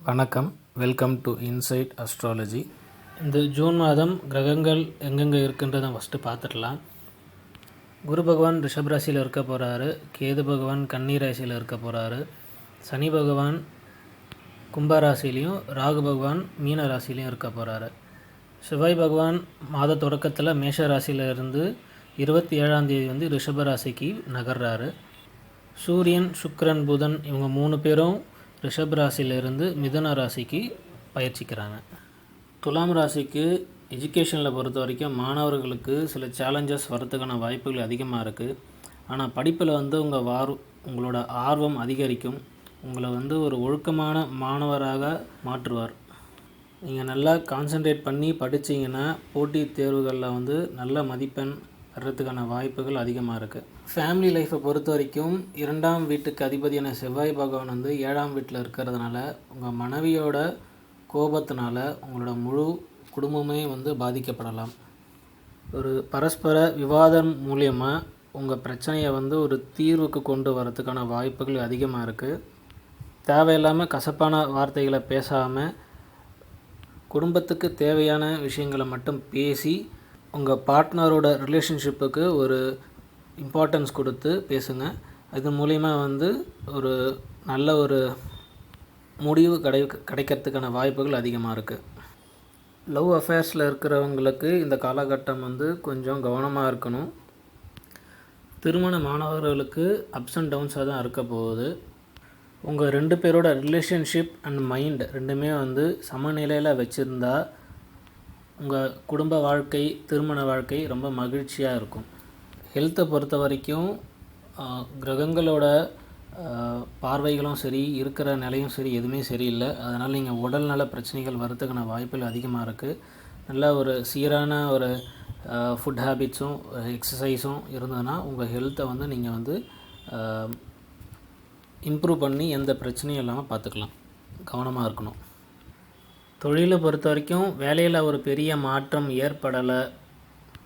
வணக்கம், welcome to inside astrology. இந்த June மாதம் கிரகங்கள் எங்கெங்கே இருக்குன்றதை ஃபஸ்ட்டு பார்த்துடலாம். குரு பகவான் ரிஷப ராசியில் இருக்க போகிறாரு, கேது பகவான் கன்னி ராசியில் இருக்க போகிறாரு, சனி பகவான் கும்பராசிலையும் ராகு பகவான் மீன ராசிலையும் இருக்க போகிறாரு. செவ்வாய் பகவான் மாத தொடக்கத்தில் மேஷ ராசியில் இருந்து 27ஆம் தேதி வந்து ரிஷப ராசிக்கு நகர்றாரு. சூரியன், சுக்கிரன், புதன் இவங்க 3 பேரும் ரிஷப ராசியிலிருந்து மிதுன ராசிக்கு பயிற்சிக்கிறாங்க. துலாம் ராசிக்கு எஜுகேஷனில் பொறுத்த வரைக்கும் மாணவர்களுக்கு சில சேலஞ்சஸ் வரத்துக்கான வாய்ப்புகள் அதிகமாக இருக்குது. ஆனால் படிப்பில் வந்து உங்களோட ஆர்வம் அதிகரிக்கும். உங்களை வந்து ஒரு ஒழுக்கமான மாணவராக மாற்றுவார். நீங்கள் நல்லா கான்சன்ட்ரேட் பண்ணி படித்தீங்கன்னா போட்டித் தேர்வுகளில் வந்து நல்ல மதிப்பெண் வர்றதுக்கான வாய்ப்புகள் அதிகமாக இருக்குது. ஃபேமிலி லைஃப்பை பொறுத்த வரைக்கும் 2ஆம் வீட்டுக்கு அதிபதியான செவ்வாய் பகவான் வந்து 7ஆம் வீட்டில் இருக்கிறதுனால உங்கள் மனைவியோட கோபத்தினால உங்களோட முழு குடும்பமே வந்து பாதிக்கப்படலாம். ஒரு பரஸ்பர விவாதம் மூலியமாக உங்கள் பிரச்சனையை வந்து ஒரு தீர்வுக்கு கொண்டு வரதுக்கான வாய்ப்புகள் அதிகமாக இருக்குது. தேவையில்லாமல் கசப்பான வார்த்தைகளை பேசாமல் குடும்பத்துக்கு தேவையான விஷயங்களை மட்டும் பேசி உங்கள் பார்ட்னரோட ரிலேஷன்ஷிப்புக்கு ஒரு இம்பார்ட்டன்ஸ் கொடுத்து பேசுங்க. இது மூலிமா வந்து ஒரு நல்ல ஒரு முடிவு கிடைக்கிறதுக்கான வாய்ப்புகள் அதிகமாக இருக்குது. லவ் அஃபேர்ஸில் இருக்கிறவங்களுக்கு இந்த காலகட்டம் வந்து கொஞ்சம் கவனமாக இருக்கணும். திருமண மாணவர்களுக்கு அப்ஸ் அண்ட் டவுன்ஸாக தான் இருக்க போகுது. உங்கள் 2 பேரோட ரிலேஷன்ஷிப் அண்ட் மைண்ட் ரெண்டுமே வந்து சமநிலையில் வச்சுருந்தா உங்கள் குடும்ப வாழ்க்கை, திருமண வாழ்க்கை ரொம்ப மகிழ்ச்சியாக இருக்கும். ஹெல்த்தை பொறுத்த வரைக்கும் கிரகங்களோட பார்வைகளும் சரி, இருக்கிற நிலையும் சரி, எதுவுமே சரியில்லை. அதனால் நீங்கள் உடல் நல பிரச்சனைகள் வரத்துக்கான வாய்ப்புகள் அதிகமாக இருக்குது. நல்ல ஒரு சீரான ஒரு ஃபுட் ஹேபிட்ஸும் எக்ஸசைஸும் இருந்ததுன்னா உங்கள் ஹெல்த்தை வந்து நீங்கள் வந்து இம்ப்ரூவ் பண்ணி எந்த பிரச்சனையும் இல்லாமல் பார்த்துக்கலாம். கவனமாக இருக்கணும். தொழிலை பொறுத்த வரைக்கும் வேலையில் ஒரு பெரிய மாற்றம் ஏற்படலை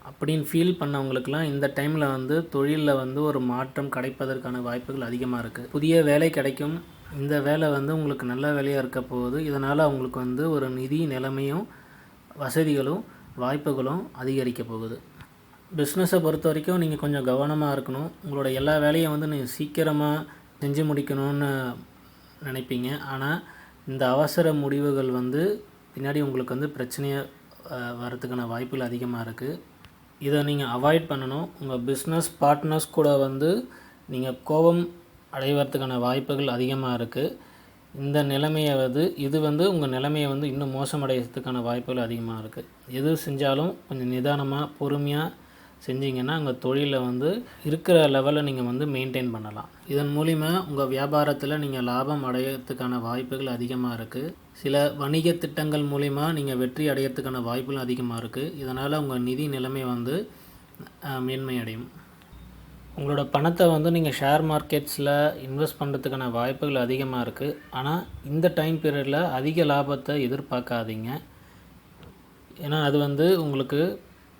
அப்படின்னு ஃபீல் பண்ணவங்களுக்கெல்லாம் இந்த டைமில் வந்து தொழிலில் வந்து ஒரு மாற்றம் கிடைப்பதற்கான வாய்ப்புகள் அதிகமாக இருக்குது. புதிய வேலை கிடைக்கும். இந்த வேலை வந்து உங்களுக்கு நல்ல வேலையாக இருக்க போகுது. இதனால் அவங்களுக்கு வந்து ஒரு நிதி நிலைமையும் வசதிகளும் வாய்ப்புகளும் அதிகரிக்க போகுது. பிஸ்னஸை பொறுத்த வரைக்கும் நீங்கள் கொஞ்சம் கவனமாக இருக்கணும். உங்களோட எல்லா வேலையும் வந்து நீங்கள் சீக்கிரமாக செஞ்சு முடிக்கணும்னு நினைப்பீங்க. ஆனால் இந்த அவசர முடிவுகள் வந்து பின்னாடி உங்களுக்கு வந்து பிரச்சனையை வரத்துக்கான வாய்ப்புகள் அதிகமாக இருக்குது. இதை நீங்கள் அவாய்ட் பண்ணணும். உங்கள் பிஸ்னஸ் பார்ட்னர்ஸ் கூட வந்து நீங்கள் கோபம் அடைவதற்கான வாய்ப்புகள் அதிகமாக இருக்குது. இந்த நிலைமையை இது வந்து உங்கள் நிலைமையை வந்து இன்னும் மோசமடைகிறதுக்கான வாய்ப்புகள் அதிகமாக இருக்குது. எது செஞ்சாலும் கொஞ்சம் நிதானமாக பொறுமையாக செஞ்சிங்கன்னா உங்கள் தொழிலில் வந்து இருக்கிற லெவலில் நீங்கள் வந்து மெயின்டைன் பண்ணலாம். இதன் மூலிமா உங்கள் வியாபாரத்தில் நீங்கள் லாபம் அடையிறதுக்கான வாய்ப்புகள் அதிகமாக இருக்குது. சில வணிக திட்டங்கள் மூலிமா நீங்கள் வெற்றி அடையிறதுக்கான வாய்ப்புகள் அதிகமாக இருக்குது. இதனால் உங்கள் நிதி நிலைமை வந்து மேன்மை அடையும். உங்களோட பணத்தை வந்து நீங்கள் ஷேர் மார்க்கெட்ஸில் இன்வெஸ்ட் பண்ணுறதுக்கான வாய்ப்புகள் அதிகமாக இருக்குது. ஆனால் இந்த டைம் பீரியடில் அதிக லாபத்தை எதிர்பார்க்காதீங்க. ஏன்னா அது வந்து உங்களுக்கு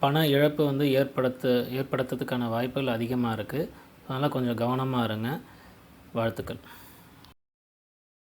பண இழப்பு வந்து ஏற்படுத்துறதுக்கான வாய்ப்புகள் அதிகமாக இருக்குது. அதனால் கொஞ்சம் கவனமாக இருங்க. வாழ்த்துக்கள்.